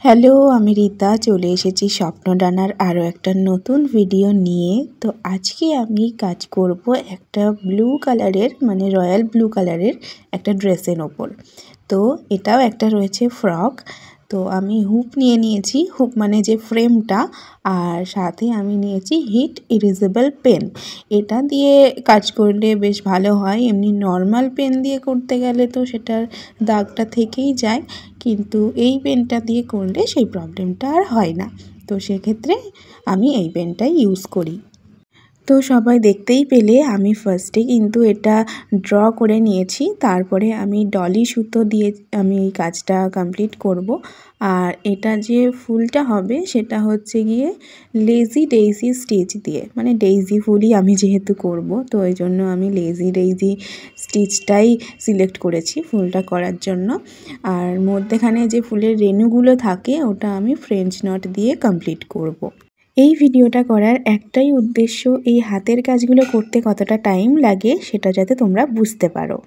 Hello, আমি রীতা চলে এসেছি স্বপ্নডানার আরও একটা নতুন ভিডিও নিয়ে। তো আজকে আমি কাজ করব একটা ব্লু কালারের মানে রয়্যাল ব্লু কালারের একটা ড্রেসের ওপর। তো এটাও একটা রয়েছে ফ্রক। তো আমি হুপ নিয়ে নিয়েছি, হুপ মানে যে ফ্রেমটা, আর সাথে আমি নিয়েছি হিট ইরেজেবল পেন। এটা দিয়ে কাজ করলে বেশ ভালো হয়। এমনি নর্মাল পেন দিয়ে করতে গেলে তো সেটার দাগটা থেকেই যায়, কিন্তু এই পেনটা দিয়ে করলে সেই প্রবলেমটা আর হয় না। তো সেক্ষেত্রে আমি এই পেনটাই ইউজ করি। তো সবাই দেখতেই পেলে আমি ফার্স্টে কিন্তু এটা ড্র করে নিয়েছি, তারপরে আমি ডলি সুতো দিয়ে আমি এই কাজটা কমপ্লিট করব। আর এটা যে ফুলটা হবে সেটা হচ্ছে গিয়ে লেজি ডেইজি স্টিচ দিয়ে, মানে ডেইজি ফুলই আমি যেহেতু করব, তো এই জন্য আমি লেজি ডেইজি স্টিচটাই সিলেক্ট করেছি ফুলটা করার জন্য। আর মধ্যেখানে যে ফুলের রেণুগুলো থাকে ওটা আমি ফ্রেঞ্চ নট দিয়ে কমপ্লিট করব। এই ভিডিওটা করার একটাই উদ্দেশ্য, এই হাতের কাজগুলো করতে কতটা টাইম লাগে সেটা যাতে তোমরা বুঝতে পারো।